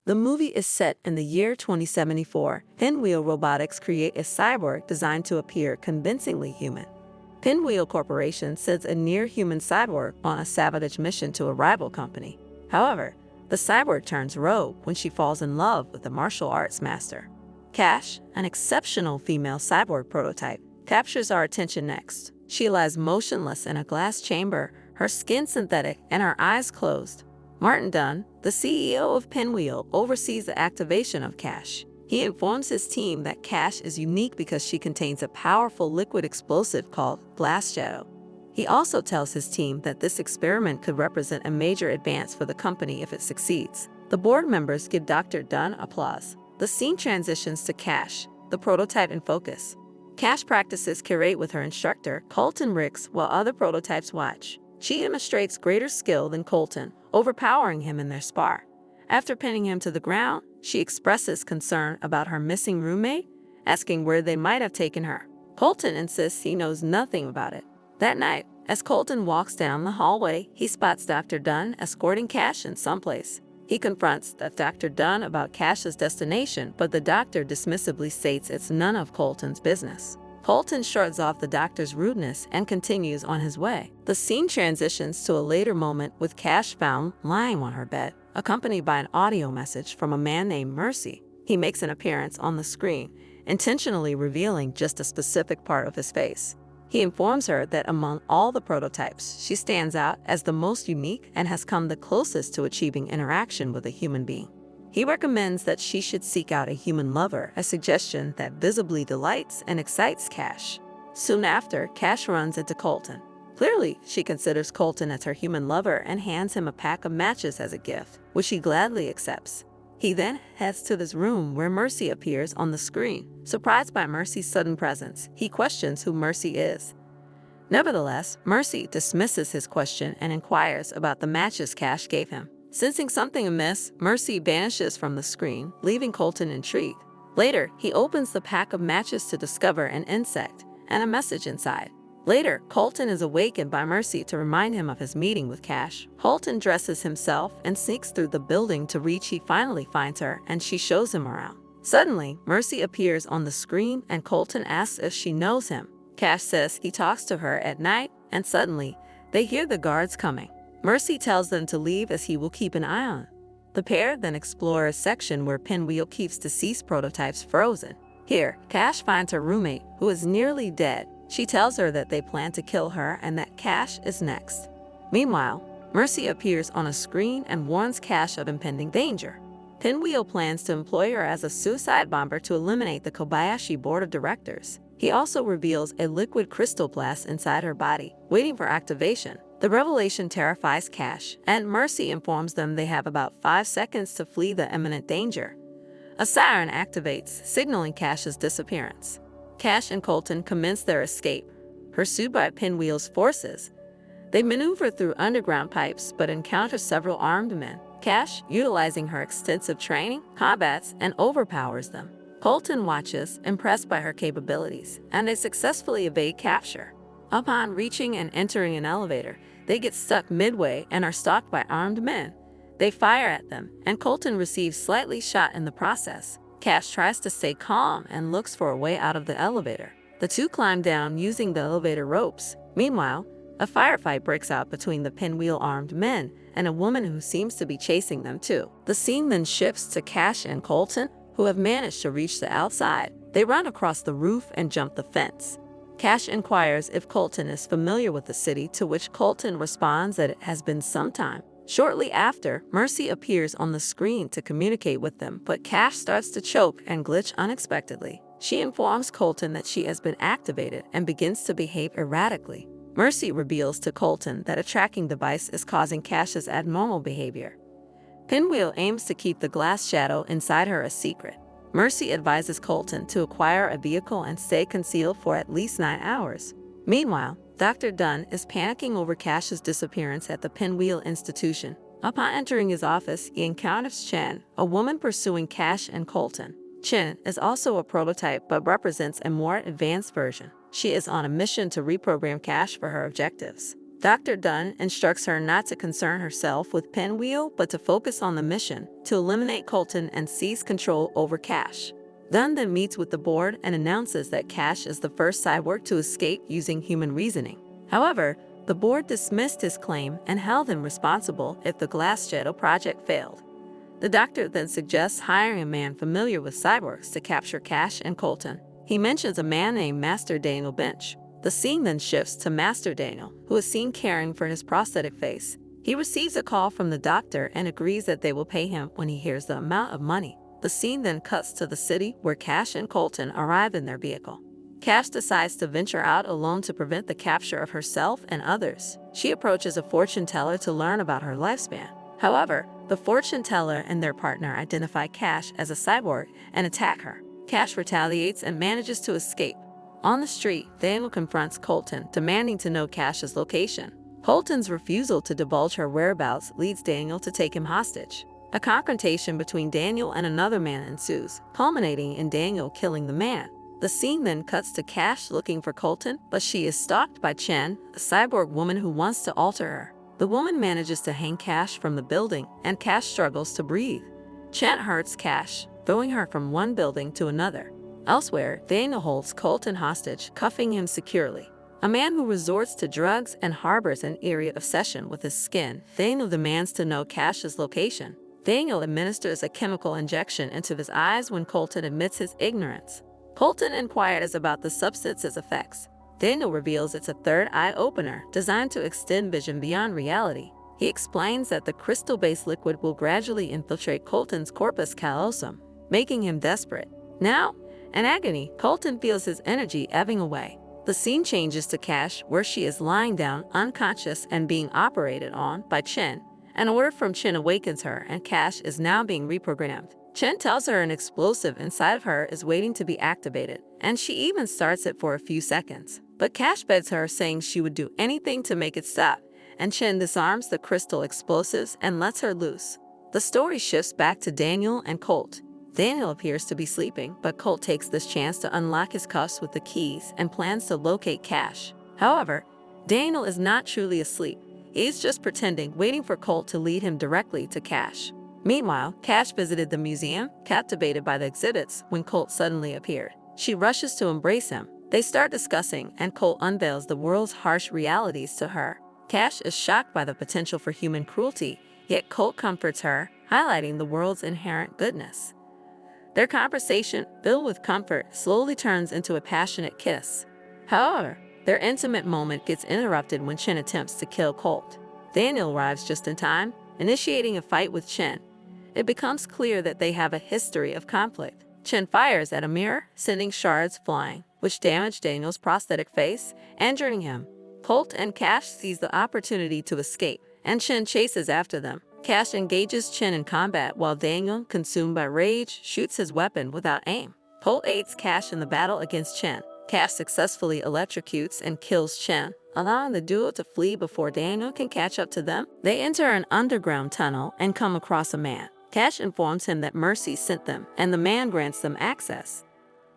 The movie is set in the year 2074. Pinwheel Robotics create a cyborg designed to appear convincingly human. Pinwheel Corporation sends a near-human cyborg on a sabotage mission to a rival company. However, the cyborg turns rogue when she falls in love with the martial arts master. Cash, an exceptional female cyborg prototype, captures our attention next. She lies motionless in a glass chamber, her skin synthetic and her eyes closed. Martin Dunn, the CEO of Pinwheel, oversees the activation of Cash. He informs his team that Cash is unique because she contains a powerful liquid explosive called Glass Shadow. He also tells his team that this experiment could represent a major advance for the company if it succeeds. The board members give Dr. Dunn applause. The scene transitions to Cash, the prototype in focus. Cash practices karate with her instructor, Colt and Ricks, while other prototypes watch. She demonstrates greater skill than Colton, overpowering him in their spar. After pinning him to the ground, she expresses concern about her missing roommate, asking where they might have taken her. Colton insists he knows nothing about it. That night, as Colton walks down the hallway, he spots Dr. Dunn escorting Cash in someplace. He confronts Dr. Dunn about Cash's destination, but the doctor dismissively states it's none of Colton's business. Colton shrugs off the doctor's rudeness and continues on his way. The scene transitions to a later moment with Cash found lying on her bed, accompanied by an audio message from a man named Mercy. He makes an appearance on the screen, intentionally revealing just a specific part of his face. He informs her that among all the prototypes, she stands out as the most unique and has come the closest to achieving interaction with a human being. He recommends that she should seek out a human lover, a suggestion that visibly delights and excites Cash. Soon after, Cash runs into Colton. Clearly, she considers Colton as her human lover and hands him a pack of matches as a gift, which he gladly accepts. He then heads to this room where Mercy appears on the screen. Surprised by Mercy's sudden presence, he questions who Mercy is. Nevertheless, Mercy dismisses his question and inquires about the matches Cash gave him. Sensing something amiss, Mercy vanishes from the screen, leaving Colton intrigued. Later, he opens the pack of matches to discover an insect and a message inside. Later, Colton is awakened by Mercy to remind him of his meeting with Cash. Colton dresses himself and sneaks through the building to reach. He finally finds her, and she shows him around. Suddenly, Mercy appears on the screen, and Colton asks if she knows him. Cash says he talks to her at night, and suddenly, they hear the guards coming. Mercy tells them to leave as he will keep an eye on it. The pair then explore a section where Pinwheel keeps deceased prototypes frozen. Here, Cash finds her roommate, who is nearly dead. She tells her that they plan to kill her and that Cash is next. Meanwhile, Mercy appears on a screen and warns Cash of impending danger. Pinwheel plans to employ her as a suicide bomber to eliminate the Kobayashi board of directors. He also reveals a liquid crystal blast inside her body, waiting for activation. The revelation terrifies Cash, and Mercy informs them they have about 5 seconds to flee the imminent danger. A siren activates, signaling Cash's disappearance. Cash and Colton commence their escape, pursued by Pinwheel's forces. They maneuver through underground pipes but encounter several armed men. Cash, utilizing her extensive training, combats and overpowers them. Colton watches, impressed by her capabilities, and they successfully evade capture. Upon reaching and entering an elevator, they get stuck midway and are stalked by armed men. They fire at them, and Colton receives slightly shot in the process. Cash tries to stay calm and looks for a way out of the elevator. The two climb down using the elevator ropes. Meanwhile, a firefight breaks out between the Pinwheel armed men and a woman who seems to be chasing them too. The scene then shifts to Cash and Colton, who have managed to reach the outside. They run across the roof and jump the fence. Cash inquires if Colton is familiar with the city, to which Colton responds that it has been some time. Shortly after, Mercy appears on the screen to communicate with them, but Cash starts to choke and glitch unexpectedly. She informs Colton that she has been activated and begins to behave erratically. Mercy reveals to Colton that a tracking device is causing Cash's abnormal behavior. Pinwheel aims to keep the glass shadow inside her a secret. Mercy advises Colton to acquire a vehicle and stay concealed for at least 9 hours. Meanwhile, Dr. Dunn is panicking over Cash's disappearance at the Pinwheel Institution. Upon entering his office, he encounters Chen, a woman pursuing Cash and Colton. Chen is also a prototype but represents a more advanced version. She is on a mission to reprogram Cash for her objectives. Dr. Dunn instructs her not to concern herself with Pinwheel, but to focus on the mission to eliminate Colton and seize control over Cash. Dunn then meets with the board and announces that Cash is the first cyborg to escape using human reasoning. However, the board dismissed his claim and held him responsible if the Glass Shadow project failed. The doctor then suggests hiring a man familiar with cyborgs to capture Cash and Colton. He mentions a man named Master Daniel Bench. The scene then shifts to Master Daniel, who is seen caring for his prosthetic face. He receives a call from the doctor and agrees that they will pay him when he hears the amount of money. The scene then cuts to the city where Cash and Colton arrive in their vehicle. Cash decides to venture out alone to prevent the capture of herself and others. She approaches a fortune teller to learn about her lifespan. However, the fortune teller and their partner identify Cash as a cyborg and attack her. Cash retaliates and manages to escape. On the street, Daniel confronts Colton, demanding to know Cash's location. Colton's refusal to divulge her whereabouts leads Daniel to take him hostage. A confrontation between Daniel and another man ensues, culminating in Daniel killing the man. The scene then cuts to Cash looking for Colton, but she is stalked by Chen, a cyborg woman who wants to alter her. The woman manages to hang Cash from the building, and Cash struggles to breathe. Chen hurts Cash, throwing her from one building to another. Elsewhere, Daniel holds Colton hostage, cuffing him securely. A man who resorts to drugs and harbors an eerie obsession with his skin, Daniel demands to know Cash's location. Daniel administers a chemical injection into his eyes when Colton admits his ignorance. Colton inquires about the substance's effects. Daniel reveals it's a third eye opener designed to extend vision beyond reality. He explains that the crystal-based liquid will gradually infiltrate Colton's corpus callosum, making him desperate. Now, in agony, Colton feels his energy ebbing away. The scene changes to Cash, where she is lying down, unconscious and being operated on by Chen. An order from Chen awakens her, and Cash is now being reprogrammed. Chen tells her an explosive inside of her is waiting to be activated, and she even starts it for a few seconds. But Cash begs her, saying she would do anything to make it stop, and Chen disarms the crystal explosives and lets her loose. The story shifts back to Daniel and Colt. Daniel appears to be sleeping, but Colt takes this chance to unlock his cuffs with the keys and plans to locate Cash. However, Daniel is not truly asleep. He's just pretending, waiting for Colt to lead him directly to Cash. Meanwhile, Cash visited the museum, captivated by the exhibits, when Colt suddenly appeared. She rushes to embrace him. They start discussing, and Colt unveils the world's harsh realities to her. Cash is shocked by the potential for human cruelty, yet Colt comforts her, highlighting the world's inherent goodness. Their conversation, filled with comfort, slowly turns into a passionate kiss. However, their intimate moment gets interrupted when Chen attempts to kill Colt. Daniel arrives just in time, initiating a fight with Chen. It becomes clear that they have a history of conflict. Chen fires at a mirror, sending shards flying, which damage Daniel's prosthetic face, injuring him. Colt and Cash seize the opportunity to escape, and Chen chases after them. Cash engages Chen in combat while Daniel, consumed by rage, shoots his weapon without aim. Colt aids Cash in the battle against Chen. Cash successfully electrocutes and kills Chen, allowing the duo to flee before Daniel can catch up to them. They enter an underground tunnel and come across a man. Cash informs him that Mercy sent them, and the man grants them access.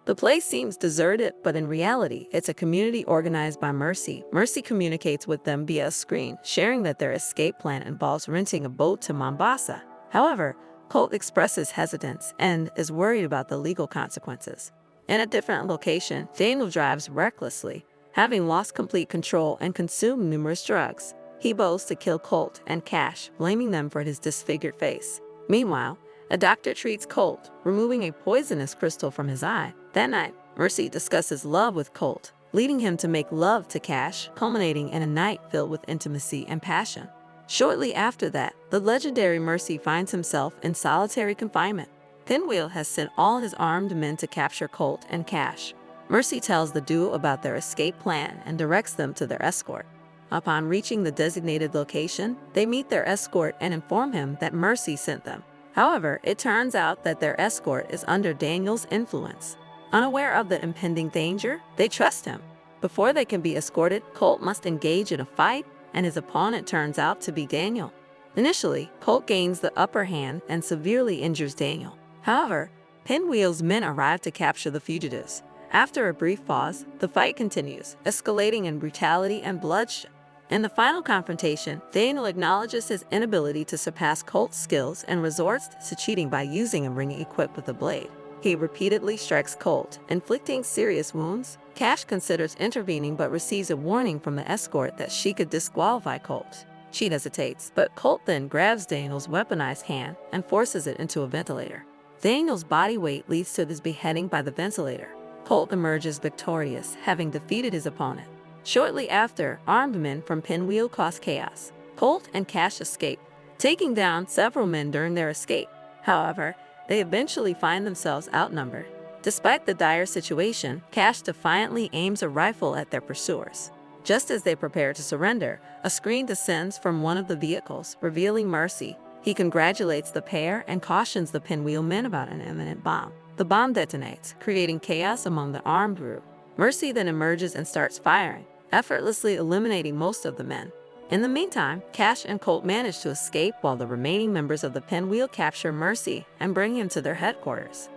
The place seems deserted, but in reality, it's a community organized by Mercy. Mercy communicates with them via a screen, sharing that their escape plan involves renting a boat to Mombasa. However, Colt expresses hesitance and is worried about the legal consequences. In a different location, Daniel drives recklessly, having lost complete control and consumed numerous drugs. He vows to kill Colt and Cash, blaming them for his disfigured face. Meanwhile, a doctor treats Colt, removing a poisonous crystal from his eye. That night, Mercy discusses love with Colt, leading him to make love to Cash, culminating in a night filled with intimacy and passion. Shortly after that, the legendary Mercy finds himself in solitary confinement. Pinwheel has sent all his armed men to capture Colt and Cash. Mercy tells the duo about their escape plan and directs them to their escort. Upon reaching the designated location, they meet their escort and inform him that Mercy sent them. However, it turns out that their escort is under Daniel's influence. Unaware of the impending danger, they trust him. Before they can be escorted, Colt must engage in a fight, and his opponent turns out to be Daniel. Initially, Colt gains the upper hand and severely injures Daniel. However, Pinwheel's men arrive to capture the fugitives. After a brief pause, the fight continues, escalating in brutality and bloodshed. In the final confrontation, Daniel acknowledges his inability to surpass Colt's skills and resorts to cheating by using a ring equipped with a blade. He repeatedly strikes Colt, inflicting serious wounds. Cash considers intervening but receives a warning from the escort that she could disqualify Colt. She hesitates, but Colt then grabs Daniel's weaponized hand and forces it into a ventilator. Daniel's body weight leads to his beheading by the ventilator. Colt emerges victorious, having defeated his opponent. Shortly after, armed men from Pinwheel cause chaos. Colt and Cash escape, taking down several men during their escape. However, they eventually find themselves outnumbered. Despite the dire situation, Cash defiantly aims a rifle at their pursuers. Just as they prepare to surrender, a screen descends from one of the vehicles, revealing Mercy. He congratulates the pair and cautions the Pinwheel men about an imminent bomb. The bomb detonates, creating chaos among the armed group. Mercy then emerges and starts firing, effortlessly eliminating most of the men. In the meantime, Cash and Colt manage to escape while the remaining members of the Pinwheel capture Mercy and bring him to their headquarters.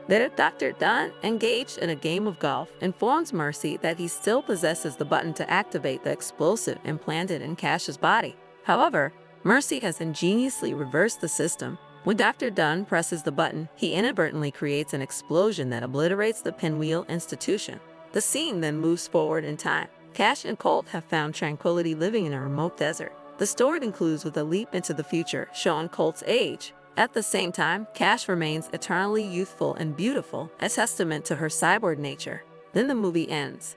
There, Dr. Dunn, engaged in a game of golf, informs Mercy that he still possesses the button to activate the explosive implanted in Cash's body. However, Mercy has ingeniously reversed the system. When Dr. Dunn presses the button, he inadvertently creates an explosion that obliterates the Pinwheel institution. The scene then moves forward in time. Cash and Colt have found tranquility living in a remote desert. The story concludes with a leap into the future, showing Colt's age. At the same time, Cash remains eternally youthful and beautiful, a testament to her cyborg nature. Then the movie ends.